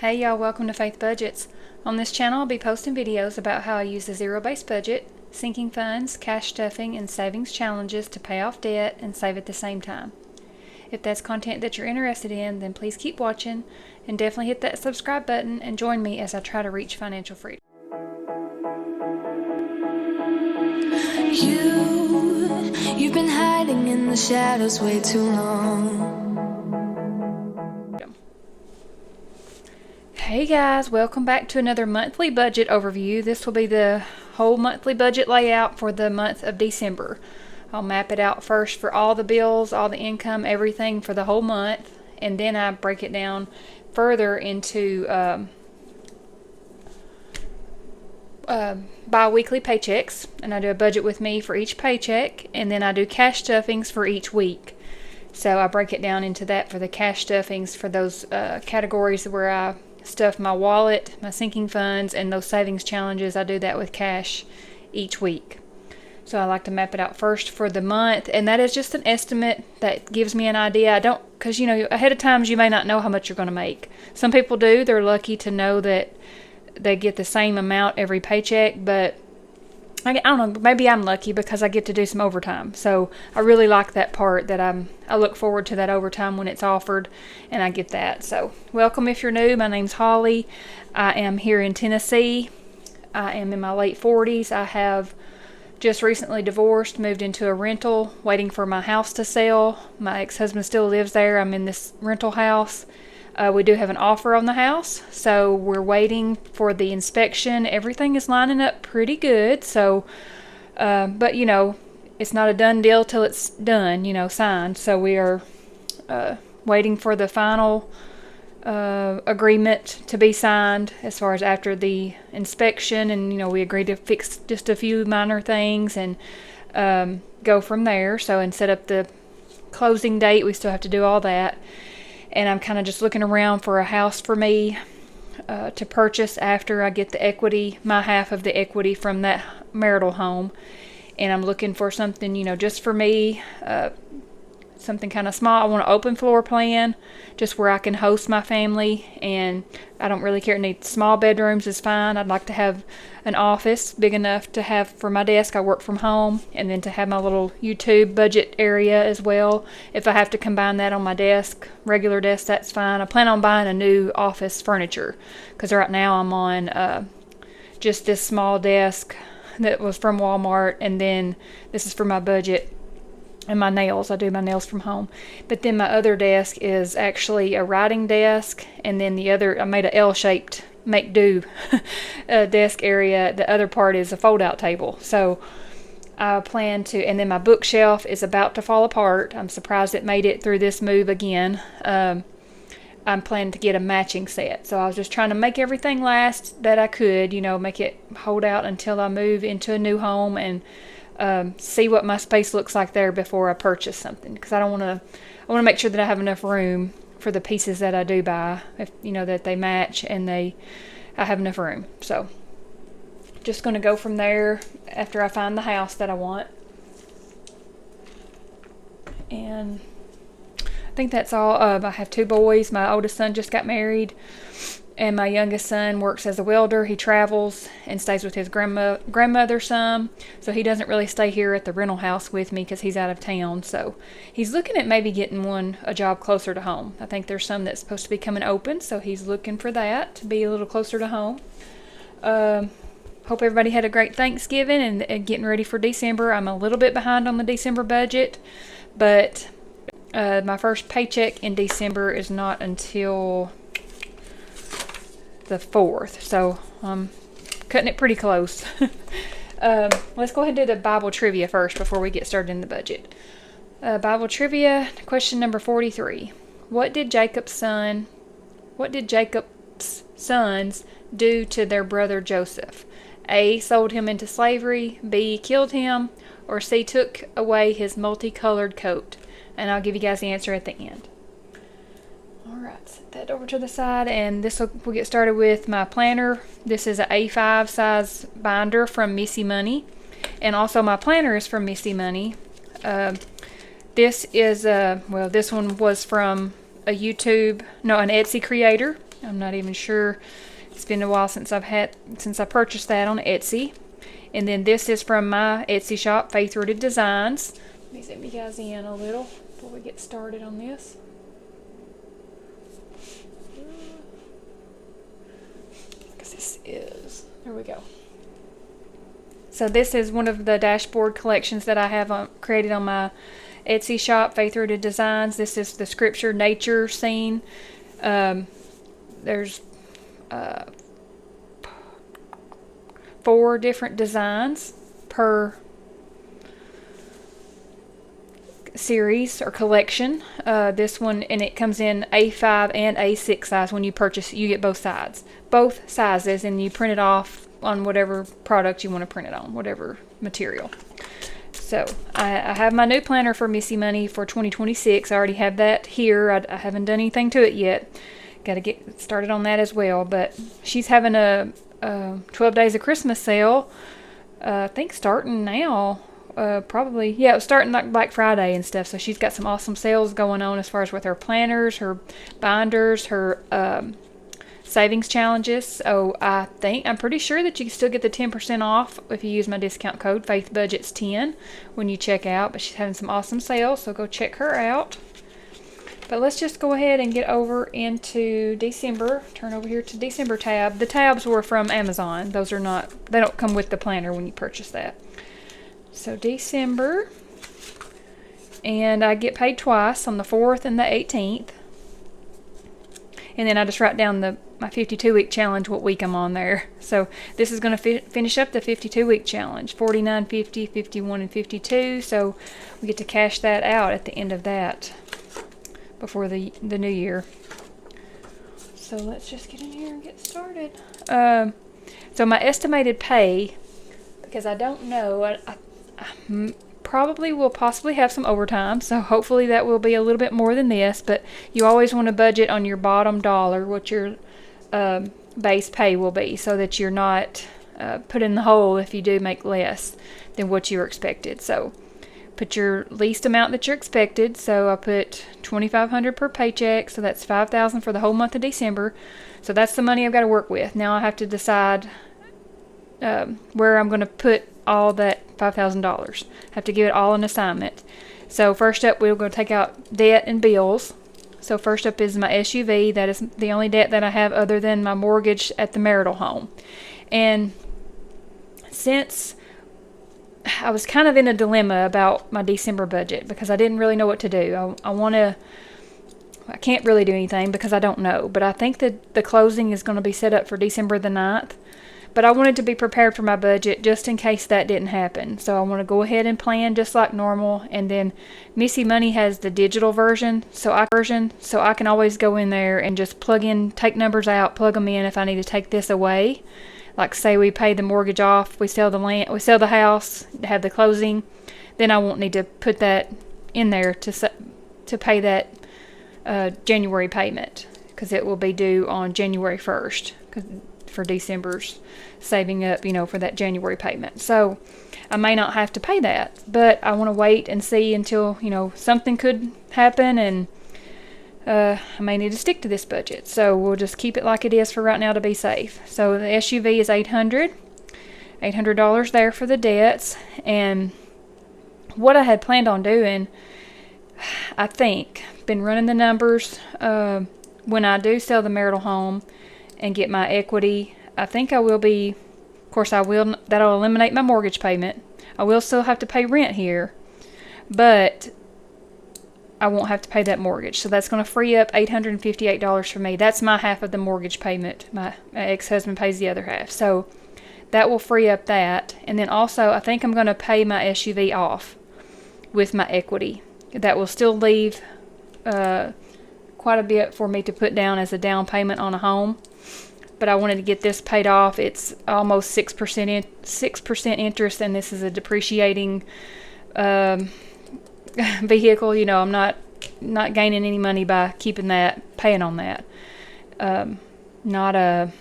Hey y'all, welcome to Faith Budgets. On this channel I'll be posting videos about how I use the zero-based budget, sinking funds, cash stuffing, and savings challenges to pay off debt and save at the same time. If that's content that you're interested in, then please keep watching and definitely hit that subscribe button and join me as I try to reach financial freedom. You've been hiding in the shadows way too long. Hey guys, welcome back to another monthly budget overview. This will be the whole monthly budget layout for the month of December. I'll map it out first for all the bills, all the income, everything for the whole month, and then I break it down further into bi-weekly paychecks, and I do a budget with me for each paycheck, and then I do cash stuffings for each week. So I break it down into that for the cash stuffings for those categories where I stuff my wallet, my sinking funds, and those savings challenges. I do that with cash each week. So I like to map it out first for the month, and that is just an estimate that gives me an idea. I don't, because ahead of times you may not know how much you're going to make. Some people do. They're lucky to know that they get the same amount every paycheck, but I don't know, maybe I'm lucky because I get to do some overtime. So I really like that part, that I look forward to that overtime when it's offered, and I get that. So welcome if you're new. My name's Holly. I am here in Tennessee. I am in my late 40s. I have just recently divorced, moved into a rental, waiting for my house to sell. My ex-husband still lives there. I'm in this rental house. We do have an offer on the house, so we're waiting for the inspection. Everything is lining up pretty good, so but it's not a done deal till it's done, signed. So we are waiting for the final agreement to be signed as far as after the inspection, and we agreed to fix just a few minor things and go from there. So and set up the closing date. We still have to do all that. And I'm kind of just looking around for a house for me to purchase after I get the equity, my half of the equity from that marital home. And I'm looking for something, just for me, something kind of small. I want an open floor plan, just where I can host my family. And I don't really care. Small bedrooms is fine. I'd like to have an office big enough to have for my desk. I work from home, and then to have my little YouTube budget area as well. If I have to combine that on my desk, regular desk, that's fine. I plan on buying a new office furniture, because right now I'm on just this small desk that was from Walmart, and then this is for my budget. And my nails, I do my nails from home. But then my other desk is actually a writing desk, and then the other, I made a L-shaped make-do desk area. The other part is a fold-out table. So I plan to, and then my bookshelf is about to fall apart. I'm surprised it made it through this move again. I'm planning to get a matching set. So I was just trying to make everything last that I could, make it hold out until I move into a new home, and see what my space looks like there before I purchase something, because I want to make sure that I have enough room for the pieces that I do buy, if that they match and I have enough room. So just going to go from there after I find the house that I want. And I think that's all. I have 2 boys. My oldest son just got married, and my youngest son works as a welder. He travels and stays with his grandmother some, so he doesn't really stay here at the rental house with me because he's out of town. So he's looking at maybe getting a job closer to home. I think there's some that's supposed to be coming open, so he's looking for that to be a little closer to home. Hope everybody had a great Thanksgiving and getting ready for December. I'm a little bit behind on the December budget, but my first paycheck in December is not until the 4th, so I'm cutting it pretty close. Let's go ahead and do the Bible trivia first before we get started in the budget. Bible trivia, question number 43. What did Jacob's sons do to their brother Joseph? A, sold him into slavery, B, killed him, or C, took away his multicolored coat? And I'll give you guys the answer at the end. Alright, set that over to the side, and we'll get started with my planner. This is an A5 size binder from Missy Money, and also my planner is from Missy Money. This is this one was from an Etsy creator. I'm not even sure. It's been a while since I purchased that on Etsy. And then this is from my Etsy shop, Faith Rooted Designs. Let me zoom you guys in a little before we get started on this. Because this is, there we go. So this is one of the dashboard collections that I have created on my Etsy shop, Faith Rooted Designs. This is the scripture nature scene. There's 4 different designs per series or collection. This one, and it comes in A5 and A6 size. When you purchase, you get both sizes, and you print it off on whatever product you want to print it on, whatever material. So I have my new planner for Missy Money for 2026. I already have that here. I haven't done anything to it yet. Got to get started on that as well. But she's having a 12 Days of Christmas sale. I think starting now. Probably, yeah, it was starting like Black Friday and stuff. So she's got some awesome sales going on as far as with her planners, her binders, her savings challenges. So I'm pretty sure that you can still get the 10% off if you use my discount code FaithBudgets10 when you check out. But she's having some awesome sales, so go check her out. But let's just go ahead and get over into December. Turn over here to December tab. The tabs were from Amazon. Those are not, they don't come with the planner when you purchase that. So December, and I get paid twice, on the 4th and the 18th. And then I just write down my 52-week challenge, what week I'm on there. So this is going to finish up the 52-week challenge, 49, 50, 51, and 52. So we get to cash that out at the end of that before the new year. So let's just get in here and get started. So my estimated pay, because I don't know, I probably will possibly have some overtime, so hopefully that will be a little bit more than this, but you always want to budget on your bottom dollar what your base pay will be, so that you're not put in the hole if you do make less than what you were expected. So put your least amount that you're expected. So I put $2,500 per paycheck, so that's $5,000 for the whole month of December. So that's the money I've got to work with. Now I have to decide where I'm going to put all that $5,000. Have to give it all an assignment. So first up, we're going to take out debt and bills. So first up is my SUV. That is the only debt that I have other than my mortgage at the marital home. And since I was kind of in a dilemma about my December budget because I didn't really know what to do. I can't really do anything because I don't know. But I think that the closing is going to be set up for December the 9th. But I wanted to be prepared for my budget just in case that didn't happen. So I want to go ahead and plan just like normal. And then Missy Money has the digital version. So I can always go in there and just take numbers out, plug them in if I need to take this away. Like say we pay the mortgage off, we sell the land, we sell the house, have the closing, then I won't need to put that in there to pay that January payment, because it will be due on January 1st for December's saving up, for that January payment. So I may not have to pay that, but I want to wait and see until something could happen, and I may need to stick to this budget. So we'll just keep it like it is for right now to be safe. So the SUV is $800 there for the debts. And what I had planned on doing, I think, been running the numbers, when I do sell the marital home and get my equity, I think I will be, of course that'll eliminate my mortgage payment. I will still have to pay rent here, but I won't have to pay that mortgage. So that's going to free up $858 for me. That's my half of the mortgage payment. My ex-husband pays the other half. So that will free up that. And then also, I think I'm going to pay my SUV off with my equity. That will still leave quite a bit for me to put down as a down payment on a home. But I wanted to get this paid off. It's almost 6% interest, and this is a depreciating vehicle. I'm not gaining any money by paying on that. Not a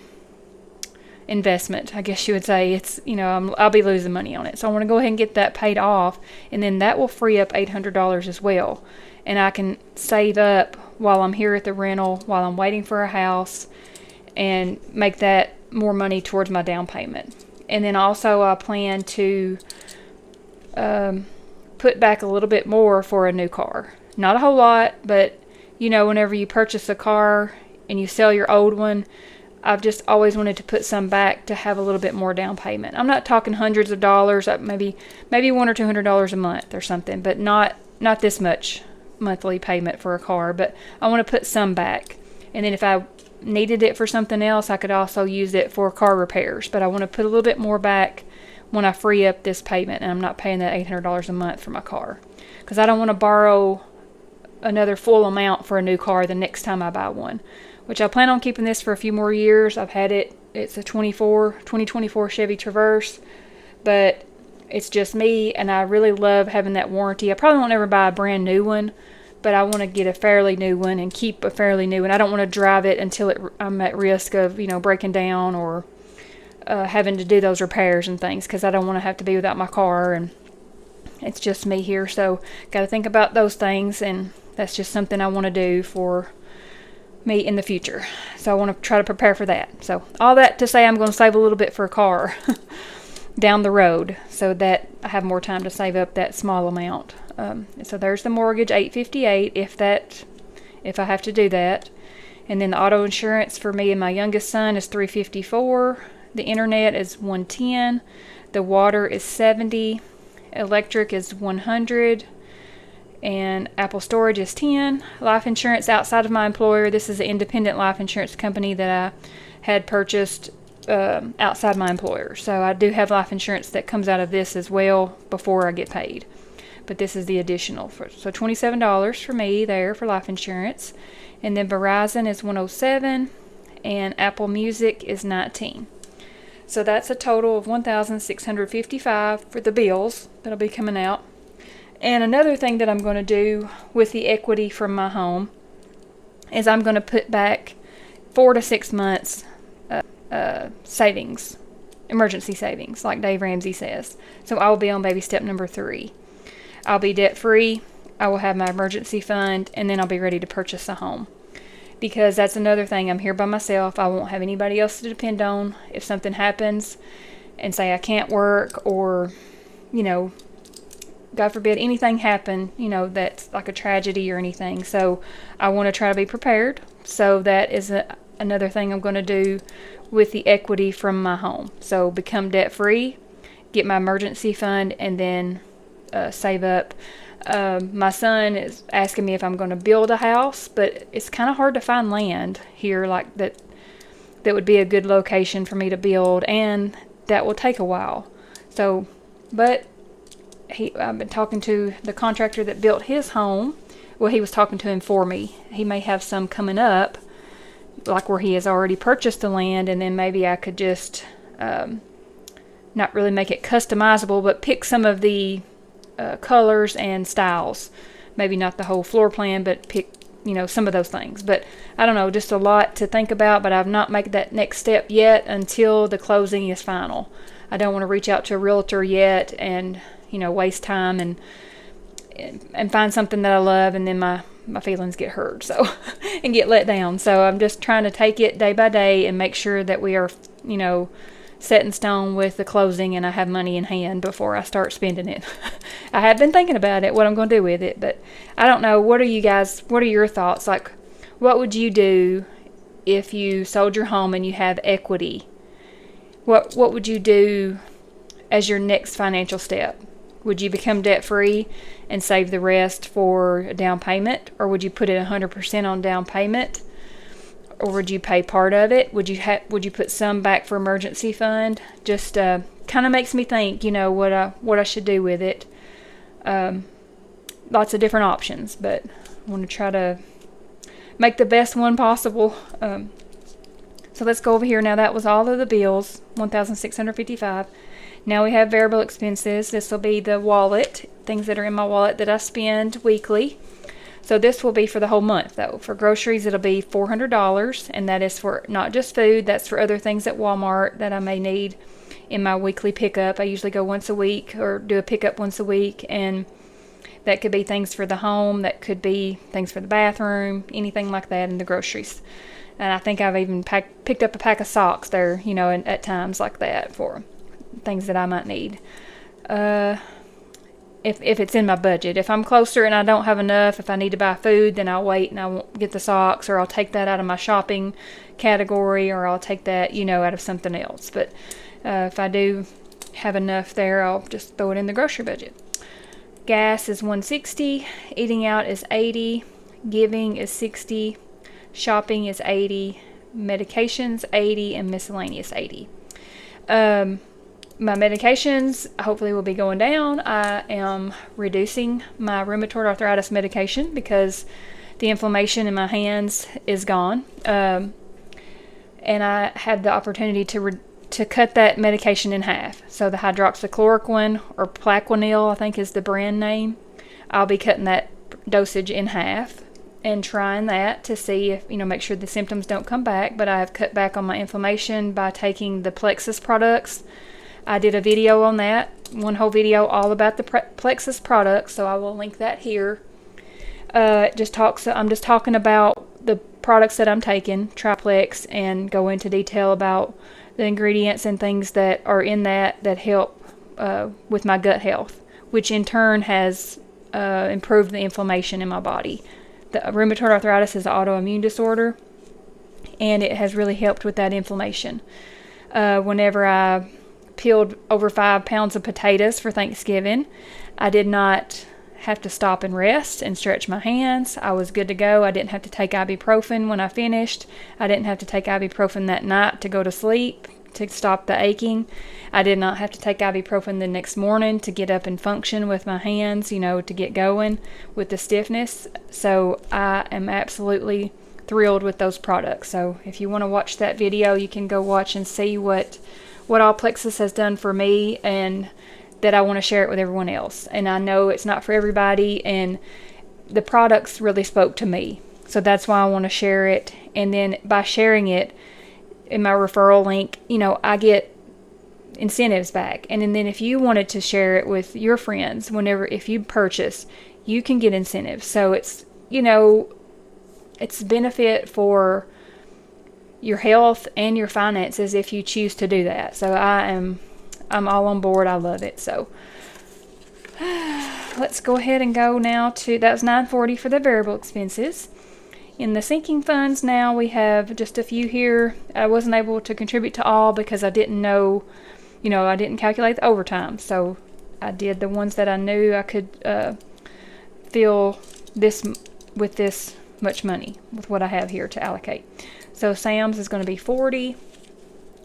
investment, I guess you would say. It's I'll be losing money on it, so I want to go ahead and get that paid off, and then that will free up $800 as well, and I can save up while I'm here at the rental, while I'm waiting for a house, and make that more money towards my down payment. And then also I plan to put back a little bit more for a new car. Not a whole lot, but whenever you purchase a car and you sell your old one, I've just always wanted to put some back to have a little bit more down payment. I'm not talking hundreds of dollars, maybe $100 or $200 a month or something, but not this much monthly payment for a car. But I want to put some back, and then if I needed it for something else, I could also use it for car repairs. But I want to put a little bit more back when I free up this payment and I'm not paying that $800 a month for my car, because I don't want to borrow another full amount for a new car the next time I buy one, which I plan on keeping this for a few more years. I've had it. It's a 2024 Chevy Traverse, but it's just me, and I really love having that warranty. I probably won't ever buy a brand new one, but I want to get a fairly new one and keep a fairly new one. I don't want to drive it until I'm at risk of, breaking down or having to do those repairs and things, because I don't want to have to be without my car, and it's just me here. So got to think about those things, and that's just something I want to do for me in the future. So I want to try to prepare for that. So all that to say, I'm going to save a little bit for a car down the road, so that I have more time to save up that small amount. So there's the mortgage, $858, if I have to do that. And then the auto insurance for me and my youngest son is $354. The internet is $110. The water is $70. Electric is $100. And Apple storage is $10. Life insurance outside of my employer. This is an independent life insurance company that I had purchased outside my employer. So I do have life insurance that comes out of this as well before I get paid. But this is the additional. So $27 for me there for life insurance. And then Verizon is $107. And Apple Music is $19. So that's a total of $1,655 for the bills that'll be coming out. And another thing that I'm going to do with the equity from my home is I'm going to put back 4 to 6 months savings, emergency savings, like Dave Ramsey says. So I will be on baby step number 3. I'll be debt free. I will have my emergency fund, and then I'll be ready to purchase a home. Because that's another thing. I'm here by myself. I won't have anybody else to depend on if something happens and say I can't work, or, God forbid anything happen, that's like a tragedy or anything. So I want to try to be prepared. So that is another thing I'm going to do with the equity from my home. So become debt free, get my emergency fund, and then save up. My son is asking me if I'm going to build a house, but it's kind of hard to find land here like that would be a good location for me to build, and that will take a while. So, but I've been talking to the contractor that built his home. Well, he was talking to him for me. He may have some coming up, like where he has already purchased the land, and then maybe I could just not really make it customizable, but pick some of the colors and styles. Maybe not the whole floor plan, but pick some of those things. But I don't know, just a lot to think about. But I've not made that next step yet until the closing is final. I don't want to reach out to a realtor yet and waste time and find something that I love, and then my feelings get hurt, so and get let down. So I'm just trying to take it day by day and make sure that we are set in stone with the closing, and I have money in hand before I start spending it. I have been thinking about it, what I'm going to do with it, but I don't know. What are your thoughts? Like, what would you do if you sold your home and you have equity? What would you do as your next financial step? Would you become debt free and save the rest for a down payment, or would you put it 100% on down payment? Or would you pay part of it? Would you put some back for emergency fund? Just kind of makes me think, what I should do with it. Lots of different options, but I want to try to make the best one possible. So let's go over here. Now that was all of the bills, $1,655. Now we have variable expenses. This will be the wallet, things that are in my wallet that I spend weekly. So this will be for the whole month, though. For groceries, it'll be $400, and that is for not just food. That's for other things at Walmart that I may need in my weekly pickup. I usually go once a week or do a pickup once a week, and That could be things for the home, that could be things for the bathroom, anything like that in the groceries. And I think I've even picked up a pack of socks there, you know, at times like that for things that I might need. If it's in my budget. If I'm closer and I don't have enough, if I need to buy food, then I'll wait and I won't get the socks, or I'll take that out of my shopping category, or I'll take that, you know, out of something else. But if I do have enough there, I'll just throw it in the grocery budget. Gas is $160, eating out is $80, giving is $60, shopping is $80, medications $80, and miscellaneous $80. My medications hopefully will be going down. I am reducing my rheumatoid arthritis medication because the inflammation in my hands is gone. And I had the opportunity to cut that medication in half. So the hydroxychloroquine, or Plaquenil, I think is the brand name, I'll be cutting that dosage in half and trying that to see if, you know, make sure the symptoms don't come back. But I have cut back on my inflammation by taking the Plexus products. I did a video on that, one whole video all about the Plexus products, so I will link that here. I'm just talking about the products that I'm taking, Triplex, and go into detail about the ingredients and things that are in that help with my gut health, which in turn has improved the inflammation in my body. The rheumatoid arthritis is an autoimmune disorder, and it has really helped with that inflammation. Whenever I peeled over 5 pounds of potatoes for Thanksgiving, I did not have to stop and rest and stretch my hands. I was good to go. I didn't have to take ibuprofen when I finished. I didn't have to take ibuprofen that night to go to sleep to stop the aching. I did not have to take ibuprofen the next morning to get up and function with my hands, you know, to get going with the stiffness. So I am absolutely thrilled with those products. So if you want to watch that video, you can go watch and see what all Plexus has done for me, and that I want to share it with everyone else. And I know it's not for everybody, and the products really spoke to me. So that's why I want to share it. And then by sharing it in my referral link, you know, I get incentives back. And then if you wanted to share it with your friends, if you purchase, you can get incentives. So it's, you know, it's benefit for your health and your finances if you choose to do that. So I'm all on board. I love it. So let's go ahead and go now to, that was $940 for the variable expenses. In the sinking funds now, we have just a few here. I wasn't able to contribute to all because I didn't know, you know, I didn't calculate the overtime. So I did the ones that I knew I could fill this with this much money with what I have here to allocate. So Sam's is going to be $40,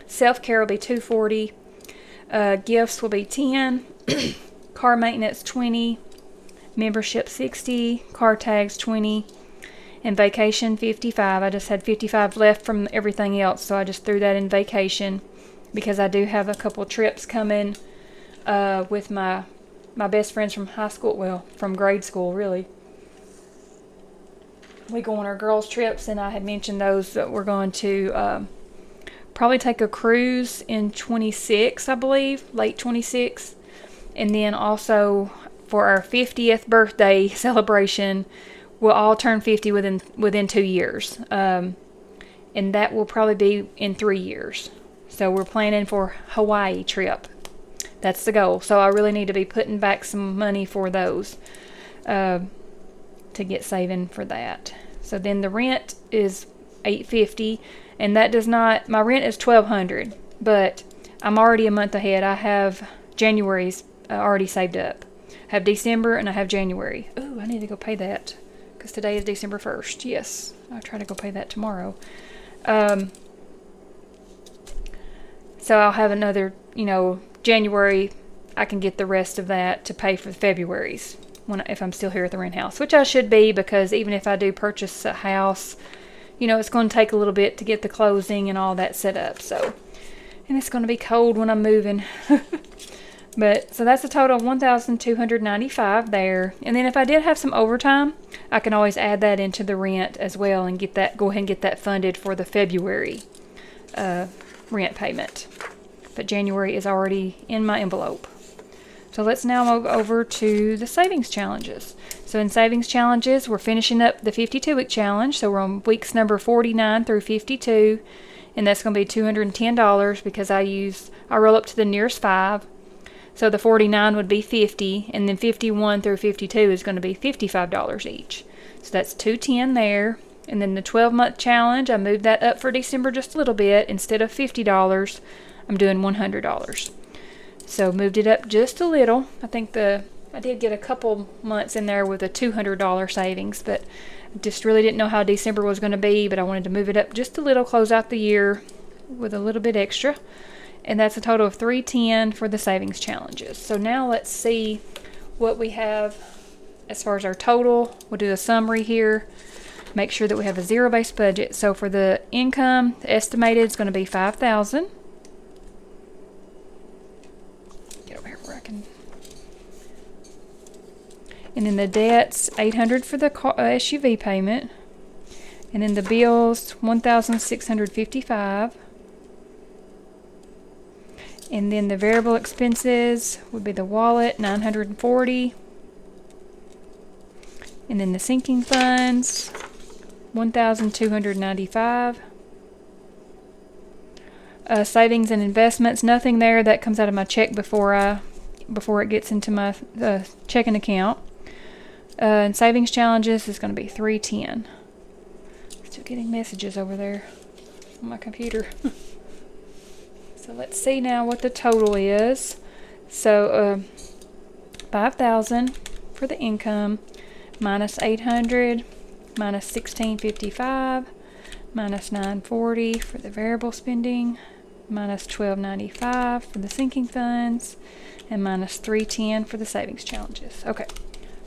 self-care will be $240, gifts will be $10, car maintenance $20, membership $60, car tags $20, and vacation $55. I just had $55 left from everything else, so I just threw that in vacation because I do have a couple trips coming with my best friends from high school, well, from grade school really. We go on our girls' trips, and I had mentioned those that we're going to probably take a cruise in 26, I believe, late 26. And then also for our 50th birthday celebration, we'll all turn 50 within 2 years. And that will probably be in 3 years. So we're planning for Hawaii trip. That's the goal. So I really need to be putting back some money for those. To get saving for that. So then the rent is $850, and that does not, my rent is $1,200, but I'm already a month ahead. I have January's already saved up. I have December and I have January. Ooh, I need to go pay that because today is December 1st. Yes, I'll try to go pay that tomorrow. So I'll have another, you know, January. I can get the rest of that to pay for February's. If I'm still here at the rent house, which I should be, because even if I do purchase a house, you know, it's going to take a little bit to get the closing and all that set up. So, and it's going to be cold when I'm moving. But so that's a total of $1,295 there. And then if I did have some overtime, I can always add that into the rent as well and go ahead and get that funded for the February rent payment. But January is already in my envelope. So let's now move over to the savings challenges. So in savings challenges, we're finishing up the 52-week challenge. So we're on weeks number 49 through 52, and that's going to be $210 because I roll up to the nearest 5. So the 49 would be 50, and then 51 through 52 is going to be $55 each. So that's $210 there. And then the 12-month challenge, I moved that up for December just a little bit. Instead of $50, I'm doing $100. So moved it up just a little. I think I did get a couple months in there with a $200 savings, but just really didn't know how December was going to be, but I wanted to move it up just a little, close out the year with a little bit extra. And that's a total of $310 for the savings challenges. So now let's see what we have as far as our total. We'll do a summary here. Make sure that we have a zero-based budget. So for the income, the estimated is going to be $5,000. Get over here where I can. And then the debts, $800 for the SUV payment. And then the bills, $1,655. And then the variable expenses would be the wallet, $940. And then the sinking funds, $1,295. Savings and investments, nothing there. That comes out of my check before it gets into my checking account. And savings challenges is going to be $310. Still getting messages over there on my computer. So let's see now what the total is. So $5,000 for the income, minus $800, minus $1,655, minus $940 for the variable spending, minus $1,295 for the sinking funds, and minus $310 for the savings challenges. Okay,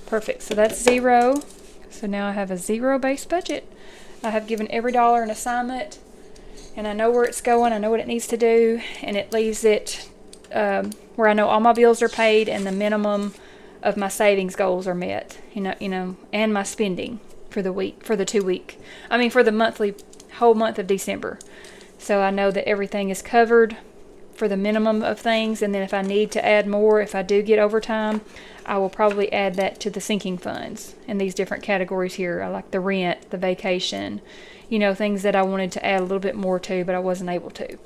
perfect. So that's zero. So now I have a zero-based budget. I have given every dollar an assignment, and I know where it's going. I know what it needs to do, and it leaves it where I know all my bills are paid and the minimum of my savings goals are met. And my spending for the week, for the for the whole month of December. So I know that everything is covered for the minimum of things, and then if I need to add more, if I do get overtime, I will probably add that to the sinking funds in these different categories here. I like the rent, the vacation, things that I wanted to add a little bit more to, but I wasn't able to.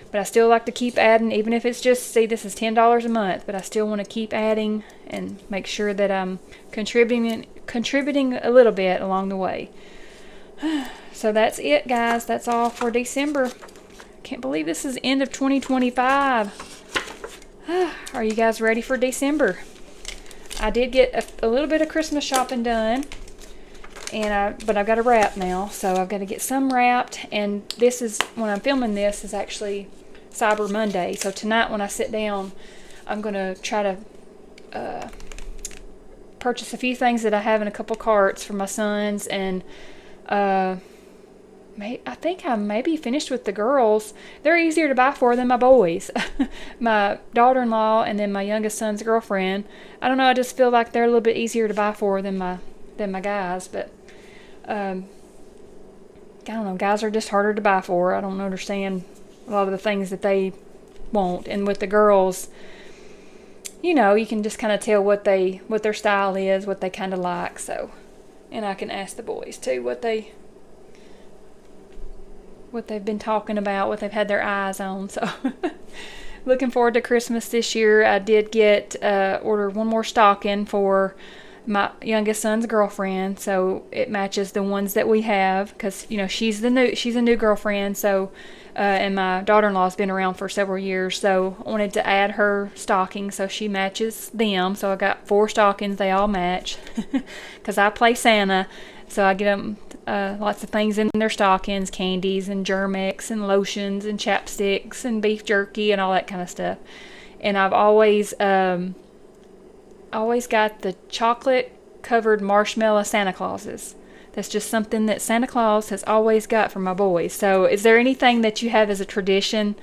But I still like to keep adding, even if it's just, this is $10 a month, but I still want to keep adding and make sure that I'm contributing a little bit along the way. So that's it, guys. That's all for December. Can't believe this is end of 2025. Are you guys ready for December? I did get a little bit of Christmas shopping done, but I've got to wrap now, so I've got to get some wrapped. And this is, when I'm filming this, is actually Cyber Monday. So tonight when I sit down, I'm going to try to purchase a few things that I have in a couple carts for my sons, and I think I may be finished with the girls. They're easier to buy for than my boys. My daughter-in-law and then my youngest son's girlfriend. I don't know, I just feel like they're a little bit easier to buy for than my guys. But I don't know, guys are just harder to buy for. I don't understand a lot of the things that they want. And with the girls, you can just kind of tell what their style is, what they kind of like. So, and I can ask the boys too what they've been talking about, what they've had their eyes on. So looking forward to Christmas this year. I did order one more stocking for my youngest son's girlfriend, so it matches the ones that we have, because she's a new girlfriend. So and my daughter-in-law's been around for several years, so I wanted to add her stocking so she matches them. So I got 4 stockings. They all match because I play Santa, so I get them lots of things in their stockings, candies and Germ-X and lotions and chapsticks and beef jerky and all that kind of stuff. And I've always got the chocolate covered marshmallow Santa Clauses. That's just something that Santa Claus has always got for my boys. So is there anything that you have as a tradition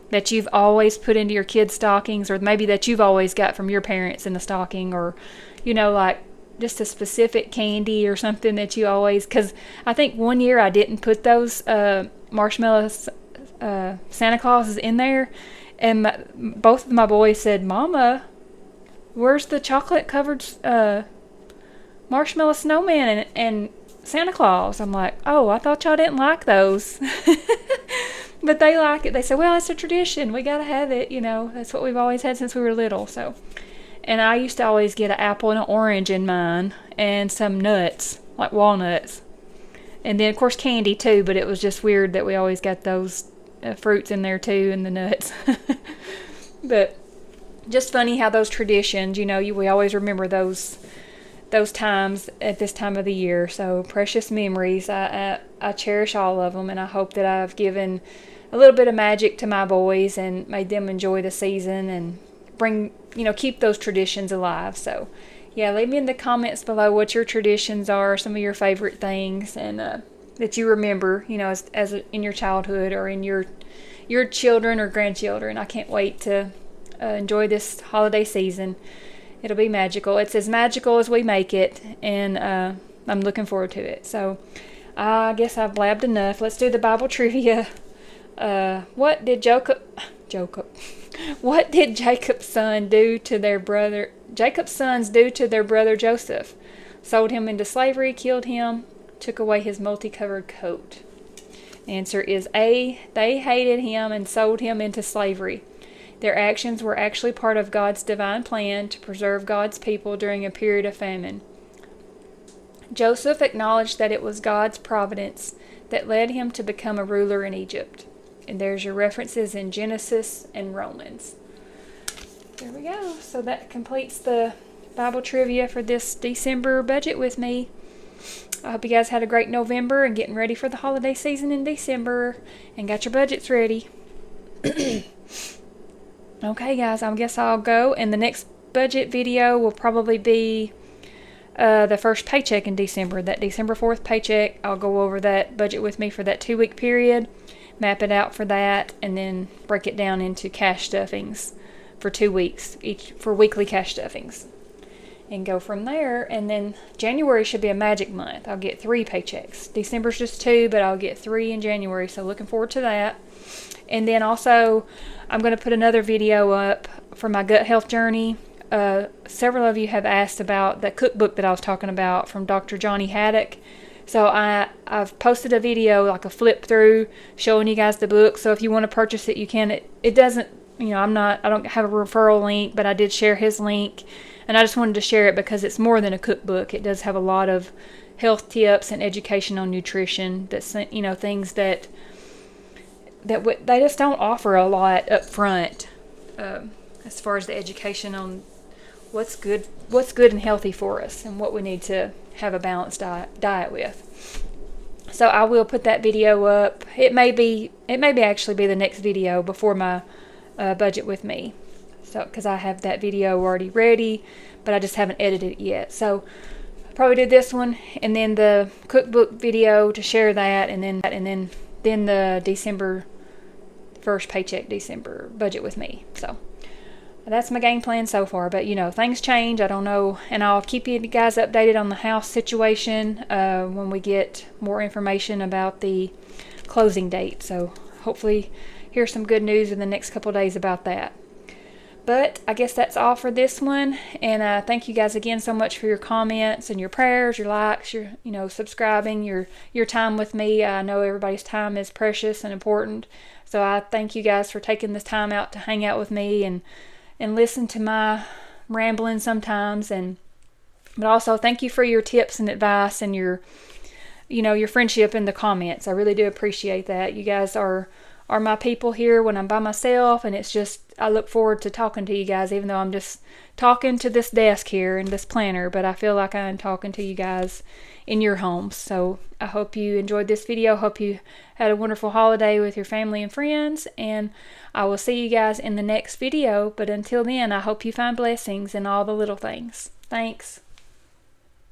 that you've always put into your kids' stockings, or maybe that you've always got from your parents in the stocking, or like just a specific candy or something that you always, because I think one year I didn't put those marshmallow Santa Clauses in there, and both of my boys said, "Mama, where's the chocolate covered marshmallow snowman and Santa Claus? I'm like, oh, I thought y'all didn't like those. But they like it. They say, well, it's a tradition. We got to have it. That's what we've always had since we were little. So, and I used to always get an apple and an orange in mine and some nuts, like walnuts. And then, of course, candy too, but it was just weird that we always got those fruits in there too and the nuts. But just funny how those traditions, we always remember those times at this time of the year. So precious memories. I cherish all of them, and I hope that I've given a little bit of magic to my boys and made them enjoy the season and keep those traditions alive. So yeah, leave me in the comments below what your traditions are, some of your favorite things, and that you remember, as in your childhood or in your children or grandchildren. I can't wait to enjoy this holiday season. It'll be magical. It's as magical as we make it, and I'm looking forward to it. So I guess I've blabbed enough. Let's do the Bible trivia. What did Jacob's sons do to their brother Joseph? Sold him into slavery, killed him, took away his multicolored coat. The answer is A. They hated him and sold him into slavery. Their actions were actually part of God's divine plan to preserve God's people during a period of famine. Joseph acknowledged that it was God's providence that led him to become a ruler in Egypt. And there's your references in Genesis and Romans. There we go. So that completes the Bible trivia for this December budget with me. I hope you guys had a great November and getting ready for the holiday season in December and got your budgets ready. Okay, guys, I guess I'll go. And the next budget video will probably be the first paycheck in December. That December 4th paycheck, I'll go over that budget with me for that 2-week period, map it out for that, and then break it down into cash stuffings for 2 weeks, each for weekly cash stuffings. And go from there. And then January should be a magic month. I'll get 3 paychecks. December's just 2, but I'll get 3 in January, so looking forward to that. And then also, I'm going to put another video up for my gut health journey. Several of you have asked about the cookbook that I was talking about from Dr. Johnny Haddock. So I've posted a video, like a flip through, showing you guys the book. So if you want to purchase it, you can. It doesn't, I don't have a referral link, but I did share his link. And I just wanted to share it because it's more than a cookbook. It does have a lot of health tips and education on nutrition. That's, things that they just don't offer a lot up front, as far as the education on what's good and healthy for us and what we need to have a balanced diet with. So I will put that video up. It may actually be the next video before my budget with me. So, because I have that video already ready, but I just haven't edited it yet. So I'll probably do this one and then the cookbook video to share that, and then the December first paycheck December budget with me. So that's my game plan so far, but things change. I don't know, and I'll keep you guys updated on the house situation when we get more information about the closing date. So hopefully hear some good news in the next couple days about that. But I guess that's all for this one, and thank you guys again so much for your comments and your prayers, your likes, your subscribing, your time with me. I know everybody's time is precious and important, so I thank you guys for taking this time out to hang out with me and listen to my rambling sometimes, but also thank you for your tips and advice and your friendship in the comments. I really do appreciate that. You guys are my people here when I'm by myself, and it's just, I look forward to talking to you guys, even though I'm just talking to this desk here and this planner, but I feel like I'm talking to you guys in your homes. So I hope you enjoyed this video. Hope you had a wonderful holiday with your family and friends, and I will see you guys in the next video. But until then, I hope you find blessings in all the little things. Thanks.